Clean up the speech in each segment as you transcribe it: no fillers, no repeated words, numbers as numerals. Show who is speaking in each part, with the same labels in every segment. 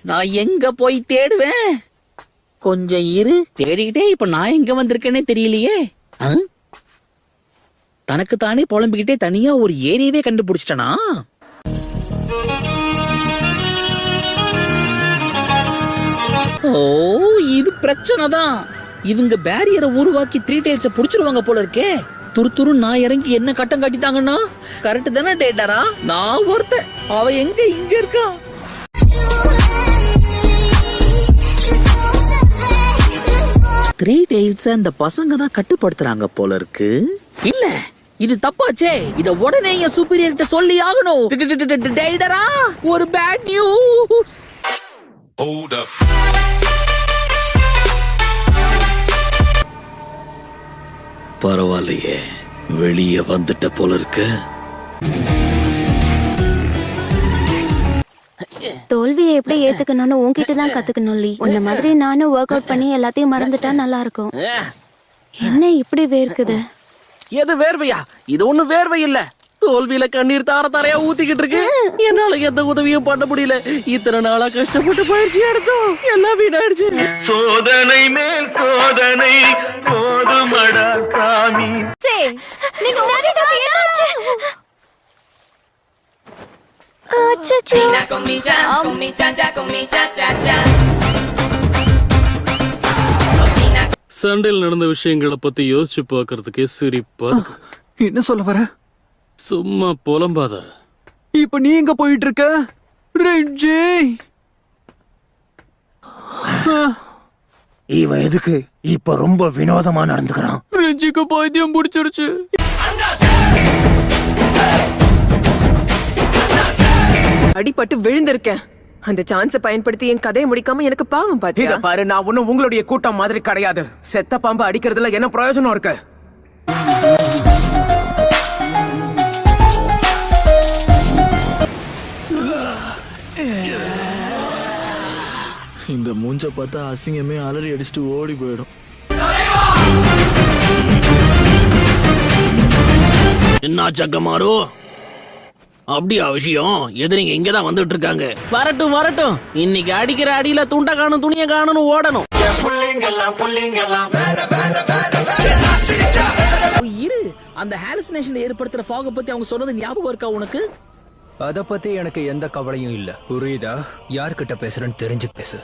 Speaker 1: நான் எங்க போய் தேடுவேன்? கொஞ்சம் இரு, தேடிக்கிட்டே இப்ப நான் எங்க வந்திருக்கேனே தெரியலையே. தனக்கு தானே புலம்பிக்கிட்டே தனியா ஒரு ஏரியவே கண்டுபிடிச்சிட்டனா? ஓ, இது பிரச்சனை தான். இவங்க பேரியரை உருவாக்கி 3 டைல்ஸ புடிச்சிருவாங்க போல இருக்கே. துரு நான் இறங்கி என்ன கட்டம் காட்டிட்டாங்கன்னா கரெக்ட் தானே டேட்டாரா? நான் ஒருத்தன், அவ எங்க இங்க இருக்கா? த்ரீ டெய்ல்ஸ் அந்த பசங்க தான் கட்டுப்படுத்துறாங்க போல இருக்கு. இல்ல, இது தப்பாச்சே. இத உடனே என் சூப்பீரியர் கிட்ட சொல்லி ஆகணும். டேடரா, ஒரு பேட் நியூஸ். பரவாயில்லையே, வெளியே வந்துட்ட போல இருக்கு.
Speaker 2: தோல்வியை எப்படி ஏத்துக்கணும்னு உன்கிட்ட தான் கத்துக்கணும். உன்ன மாதிரி நானும் ஒர்க் அவுட் பண்ணி எல்லாத்தையும் மறந்துட்டா நல்லா இருக்கும். என்ன இப்படி வேர்க்குது?
Speaker 3: எது வேர்வையா? இது ஒண்ணு வேர்வை இல்ல, தோல்வியில கண்ணீர் தார தாரையா ஊத்திக்கிட்டு இருக்கு. என்னால எந்த உதவியும் பண்ண முடியல. இத்தனை நாளா கஷ்டப்பட்டு பயிற்சி எடுத்தோம், எல்லாம் வீணாயிடுச்சு.
Speaker 4: சோதனை மேல் சோதனை போதுமடா சாமி.
Speaker 5: சண்டையில் நடந்த விஷயங்களை பத்தி யோசிச்சு பாக்குறதுக்கே சிரிப்பா.
Speaker 6: என்ன சொல்ல வர?
Speaker 5: சும்மா புலம்பாத.
Speaker 6: இப்ப நீ எங்க போயிட்டு இருக்க ரெஞ்சி?
Speaker 7: இவன் எதுக்கு இப்ப ரொம்ப வினோதமா நடந்துக்கிறான்?
Speaker 6: ரெஞ்சிக்கு பைத்தியம் முடிச்சிருச்சு.
Speaker 8: அடிபட்டு விழுந்திருக்கேன். அந்த சான்ஸ பயன்படுத்தி என் கதையை முடிக்காம எனக்கு பாவம் பாத்தியா?
Speaker 3: இத பாரு, நான் ஒண்ணும் உங்களுடைய கூட்டம் மாதிரி கிடையாது. செத்த பாம்பு அடிக்கிறதுல என்ன பிரயோஜனம் இருக்கு?
Speaker 6: இந்த மூஞ்ச பார்த்தா அசிங்கமே அலறி அடிச்சுட்டு ஓடி போயிடும்.
Speaker 5: என்ன சக்கமாரு, அப்படியா விஷயம்? எதிரிங்க இங்கதான் வந்துட்டு இருக்காங்க.
Speaker 3: வரட்டும் வரட்டும், இன்னைக்கு அடிக்கிற அடியில துண்ட காணும் துணிய காணும்னு ஓடணும்.
Speaker 1: இரு, அந்த ஹாலுசினேஷன் ஏற்படுத்துற ஃபாக பத்தி அவங்க சொன்னது ஞாபகம் இருக்கா உனக்கு?
Speaker 6: அத பத்தி எனக்கு எந்த கவலையும் இல்ல, புரியுதா? யார்கிட்ட பேசுறேன்னு தெரிஞ்சு பேசு.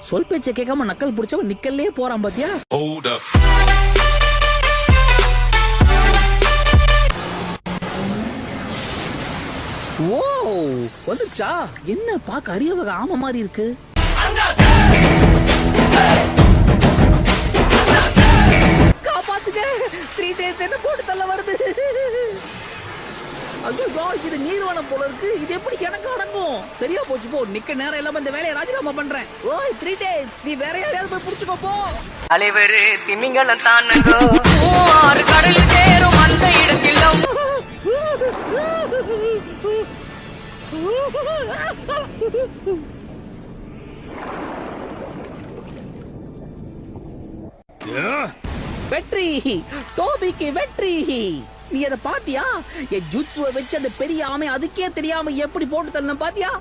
Speaker 1: சொல் பேச்ச கேட்காம நக்கல் புடிச்சவன் நிக்கல்லே போறான் பாத்தியா? ஓ, வந்துச்சா? என்ன பாக்க அரிய வகை ஆம மாதிரி இருக்கு. காப்பாத்துங்க, 3 டேஸ் என்ன போட்டு தள்ள வருது. ஐயோ, இது நீர்வானம் போல இருக்கு. இது எப்படி எனக்கு அடங்கும்? சரியா போச்சு, போ. நிக்க நேரம் இல்லாம இந்த வேலையை ராஜினாமா பண்றேன். ஓய் 3 டேஸ், நீ வேற யாரையாவது போய் புடிச்சுக்கோ போ.
Speaker 4: அலைவரு திமிங்கலம் தானங்கோ, ஆறு கடல் சேரும் அந்த இடத்தில்
Speaker 1: வெற்றி, டோபிக்கு வெற்றி. நீ அத பாத்தியா? என் ஜுட்சுவை வச்சு அந்த பெரிய ஆமை அதுக்கே தெரியாம எப்படி போட்டு தரணும் பாத்தியா?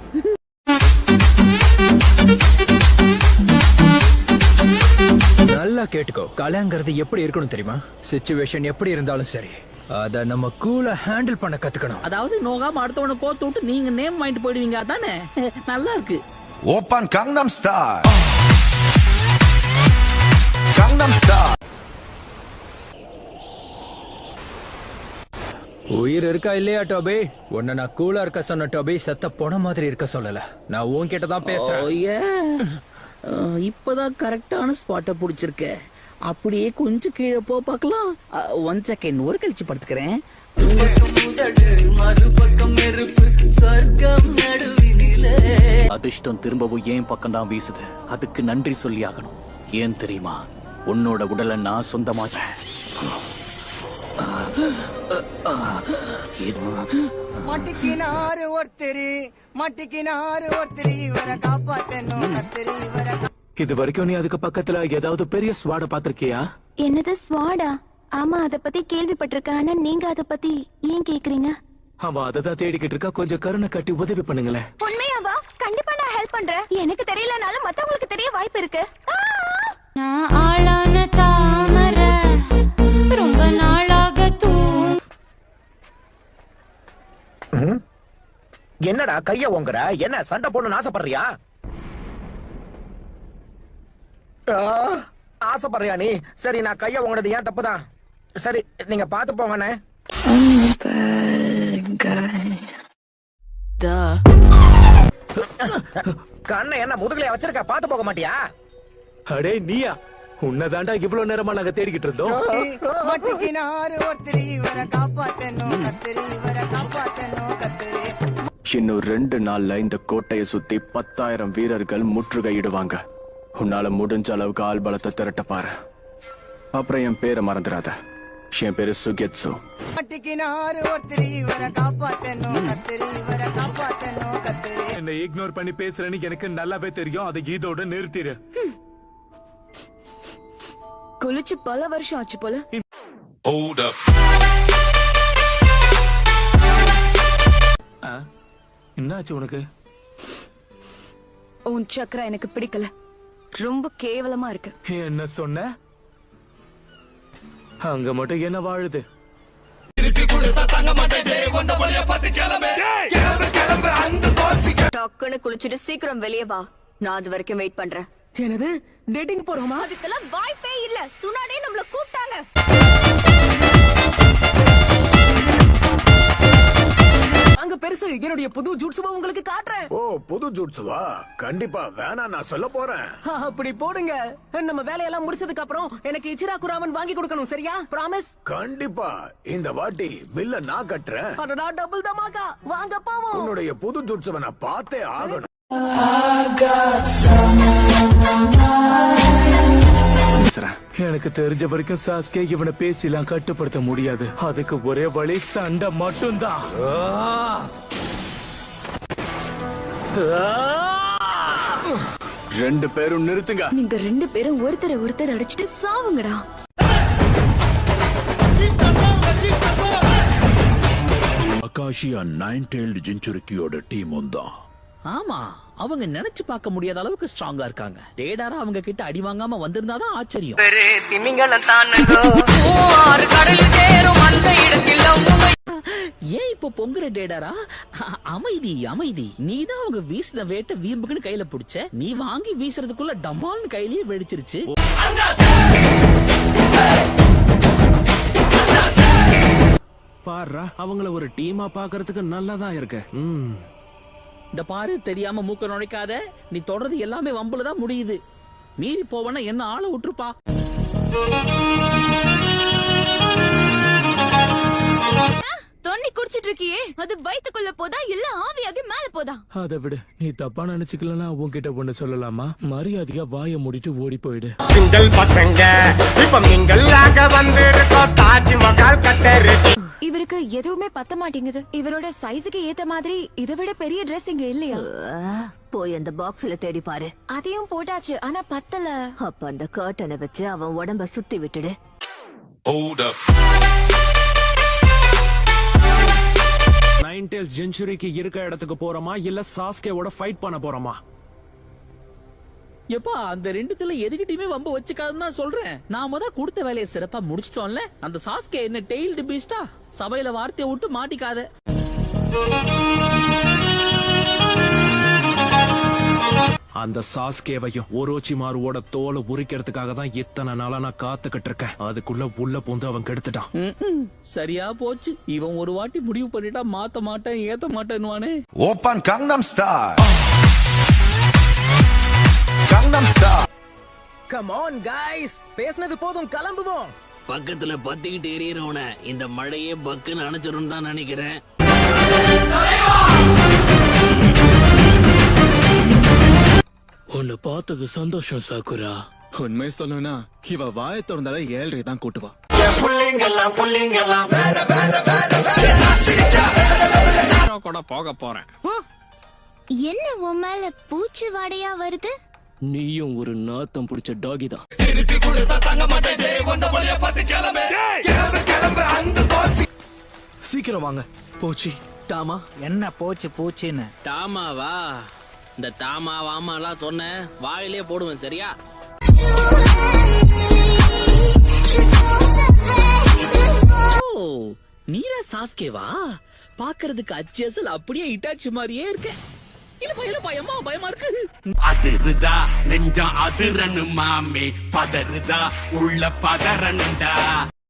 Speaker 6: நல்லா கேட்டுக்கோ, கலைங்கிறது எப்படி இருக்கணும் தெரியுமா? சிச்சுவேஷன் எப்படி இருந்தாலும் சரி, அத நம்ம கூலா ஹேண்டில் பண்ண கத்துக்கணும்.
Speaker 1: அதாவது நோகாம அடுத்தவனை கோத்து விட்டு நீங்க நேம் வாங்கிட்டு போயிடுவீங்க, அதானே? நல்லா இருக்கு.
Speaker 9: 오빤 강남스타일 강남스타일.
Speaker 6: உயிர் இருக்கா இல்லையா டோபி? உன்னை நான் கூலா இருக்க சொன்ன டோபி, செத்த போன மாதிரி இருக்க சொல்லல. நான் உன்கிட்ட தான் பேசுறேன்.
Speaker 1: இப்பதான் கரெக்டான ஸ்பாட்டை புடிச்சிருக்க. அப்படியே கொஞ்சம் கீழே போ பார்க்கலாம். 1 செகண்ட், ஒரு கழிச்சு படுத்துக்கிறேன்.
Speaker 3: அதிர்ஷ்டம் திரும்பவும் ஏன் பக்கம் தான் வீசுது. அதுக்கு நன்றி சொல்லி ஆகணும். ஏன் தெரியுமா? உன்னோட உடலை நான் சொந்தமாச்சேன்.
Speaker 4: மட்டிக்கினாரு ஒருத்தரி, மட்டிக்கினாரு ஒருத்தரி, இவரை காப்பாத்தணும் கத்திரி இவரை.
Speaker 7: இது வரைக்கும் நீ அதுக்கு பக்கத்துல ஏதாவது பெரிய ஸ்வாட பாத்திருக்கியா?
Speaker 2: என்னது ஸ்வாடா? ஆமா, அத பத்தி கேள்விப்பட்டிருக்கேன். ஆனா நீங்க அத பத்தி ஏன் கேக்குறீங்க?
Speaker 7: அவன் அதை தான் தேடிக்கிட்டு இருக்கா. கொஞ்சம் கருணை காட்டி உதவி பண்ணுங்களேன்.
Speaker 2: உண்மையாவா? கண்டிப்பா நான் ஹெல்ப் பண்றேன். எனக்கு தெரியலனாலும் மத்தவங்களுக்கு தெரிய வாய்ப்பு இருக்கு. நான் ஆளான தாமரை ரொம்ப நாளாக
Speaker 10: என்னடா கைய ஓங்குற? என்ன சண்டை போடணும்னு ஆசைப்படுறியா? ஆசைப்படுறியா நீ? சரி, நான் கைய ஓங்குனது ஏன் தப்புதான். சரி, நீங்க பாத்து போங்கண்ணே. கண்ணை என்ன முதுகுலையா வச்சிருக்க? பாத்து போக மாட்டியா?
Speaker 7: அடே நீயா? உன்னதாண்டா இவ்வளவு நேரமா நாங்க தேடிக்கிட்டு இருந்தோம்.
Speaker 11: இன்னும் 2 நாள்ல இந்த கோட்டையை சுத்தி 10,000 வீரர்கள் முற்றுகையிடுவாங்க. உன்னால முடிஞ்ச அளவுக்கு ஆள் பலத்தை திரட்ட பாரு. அப்புறம் என் பேரை மறந்துடாத. என் பேரு சுகெட்சு.
Speaker 7: என்ன இக்னோர் பண்ணி பேசுறேன்னு எனக்கு நல்லாவே தெரியும். அதை இதோட நிறுத்திடு.
Speaker 8: குளிச்சு பல வருஷம் ஆச்சு போல.
Speaker 9: Hold up.
Speaker 7: என்னாச்சு உனக்கு?
Speaker 8: உன் சக்கரா எனக்கு பிடிக்கல. ரொம்ப கேவலமா இருக்கு.
Speaker 7: என்ன சொன்ன? அங்க மட்டும் என்ன வாழுது?
Speaker 8: டக்குன்னு குளிச்சுட்டு சீக்கிரம் வெளியே வா. நான் அது வரைக்கும் வெயிட் பண்றேன்.
Speaker 3: என்னது, டேட்டிங் போறோமா?
Speaker 2: அதுக்கெல்லாம் வாய்ப்பே இல்ல. சுனாடே நம்மள கூப்பிட்டாங்க.
Speaker 3: அங்க பெருசு என்னுடைய புது ஜூட்ஸுவா உங்களுக்கு காட்டுறேன்.
Speaker 10: ஓ, புது ஜூட்ஸுவா? கண்டிப்பா வேணா, நான் சொல்ல போறேன்.
Speaker 3: அப்படி போடுங்க. நம்ம வேலையெல்லாம் முடிச்சதுக்கு அப்புறம் எனக்கு இச்சிராக்கு ராமன் வாங்கி கொடுக்கணும், சரியா? ப்ராமிஸ்.
Speaker 10: கண்டிப்பா இந்த வாட்டி பில்ல நான் கட்டுறேன்.
Speaker 3: அடடா, டபுள் தமாகா. வாங்க போவோம்.
Speaker 10: உன்னுடைய புது ஜூட்ஸுவ நான் பார்த்தே ஆகணும்.
Speaker 7: எனக்கு தெரிஞ்ச வரைக்கும் சாஸ்கே இவனை பேசிலாம் கட்டுப்படுத்த முடியாது. அதுக்கு ஒரே வழி சண்டை மட்டும்தான்.
Speaker 11: 2 பேரும் நிறுத்துங்க.
Speaker 8: நீங்க 2 பேரும் ஒருத்தர் அடிச்சுட்டு சாவுங்கடா.
Speaker 9: அகாஷியா 9-tailed ஜின்சுரிக்கியோட டீம் தான்.
Speaker 1: ஆமா, அவங்க நினைச்சு பார்க்க முடியாத அளவுக்கு ஸ்ட்ராங்கா இருக்காங்க. டேடாரா அவங்க கிட்ட அடி வாங்காம வந்திருந்தாதான் ஆச்சரியம்.
Speaker 4: பெரு திமிங்கலம் தானுங்கோ 6 கடலில் சேரும் அந்த இடத்தில்
Speaker 1: ஏன் இப்போ பொங்குற டேடாரா? அமைதி அமைதி. நீதான் அவங்க வீசின வேட்டை வீம்புக்குன்னு கையில புடிச்ச. நீ வாங்கி வீசுறதுக்குள்ள டமால்னு கையிலேயே வெடிச்சிருச்சு.
Speaker 3: பாருடா, அவங்கள ஒரு டீமா பாக்குறதுக்கு நல்லாதான் இருக்கு.
Speaker 1: இந்த பாரு, தெரியாம மூக்க நுழைக்காத. நீ தொடர்றது எல்லாமே வம்புலதான் முடியுது. மீறி போவனா என்ன ஆள விட்டுருப்பா.
Speaker 2: தண்ணி குடிச்சிட்டு இருக்கியே, அது வயித்துக்குள்ள போதா இல்ல ஆவியாகி மேல போதா?
Speaker 7: அதை விட நீ தப்பா நினைச்சுக்கலன்னா உன்கிட்ட ஒண்ணு சொல்லலாமா? மரியாதையா வாயை மூடிட்டு ஓடி போயிடு.
Speaker 10: சிங்கிள் பசங்க இப்ப மிங்கல்லாக வந்திருக்கோம். தாஜ்மஹால் கட்டரு.
Speaker 8: இவருக்கு எதுவுமே பத்த மாட்டேங்குது. இவரோட சைஸுக்கு ஏத்த மாதிரி இதை விட பெரிய Dress இங்க இல்லையா?
Speaker 2: போய் அந்த பாக்ஸ்ல தேடி பாரு.
Speaker 8: அதையும் போட்டாச்சு, ஆனா பத்தல.
Speaker 2: அப்ப அந்த கர்ட்டனை வச்சு அவன் உடம்ப சுத்தி விட்டுடு.
Speaker 9: Hold up.
Speaker 3: 9-tailed ஜின்சுரிக்கு இருக்க இடத்துக்கு போறோமா இல்ல சாஸ்கேவோட ஃபைட் பண்ண போறோமா?
Speaker 1: எப்பா, அந்த 2த்துல எதுக்கிட்டயுமே வம்ப வச்சுக்காதுன்னு தான் சொல்றேன். நாம தான் கொடுத்த வேலையை சிறப்பா முடிச்சிட்டோம்ல. அந்த சாஸ்கே என்ன டெய்ல்டு பீஸ்டா? சபையில வார்த்தையை விட்டு மாட்டிக்காத.
Speaker 3: அந்த சாஸ்கேவையும் ஒரோச்சிமாருவோட தோலை உரிக்கிறதுக்காக தான் இத்தனை நாளா நான் காத்துக்கிட்டு இருக்கேன். அதுக்குள்ள உள்ள பூந்து அவன் கெடுத்துட்டான்.
Speaker 1: சரியா போச்சு. இவன் ஒரு வாட்டி முடிவு பண்ணிட்டா மாத்த மாட்டேன் ஏத்த மாட்டேன்னுவானே.
Speaker 9: Open Gangnam Style. Gangnam Style.
Speaker 3: Come on guys, பேசினது போதும், கிளம்புவோம்.
Speaker 1: பக்கத்துல பத்திக்கிட்டு எரியறவன இந்த மழையே பக்குன்னு அணைச்சிரும் தான் நினைக்கிறேன்.
Speaker 7: உன்னை பார்த்தது சந்தோஷம் சாக்குரா.
Speaker 11: உண்மை சொல்லணும்னா இவ வாயை திறந்தால 7 தான் கூட்டுவா.
Speaker 3: கூட போக போறேன்.
Speaker 2: என்ன உன் மேல பூச்சி வாடையா வருது?
Speaker 7: நீயும் ஒரு நாத்தம் பிடிச்ச டாகி தான்.
Speaker 11: சீக்கிரம் வாங்க போச்சு.
Speaker 6: டாமா
Speaker 1: என்ன போச்சு பூச்சின்னு?
Speaker 3: டாமாவா? இந்த தாமா வாமாலாம் சொன்ன வாயிலே போடுவேன் சரியா?
Speaker 1: ஓ, நீலா சாஸ்கேவா? பாக்குறதுக்கு அச்சேசல் அப்படியே இட்டாச்சி மாதிரியே இருக்க. இல்லப்பா பயமா பயமா இருக்கு.
Speaker 7: அதிருதா நெஞ்சம் அதிரனு மாமே, பதறுதா உள்ள பதறனுண்டா.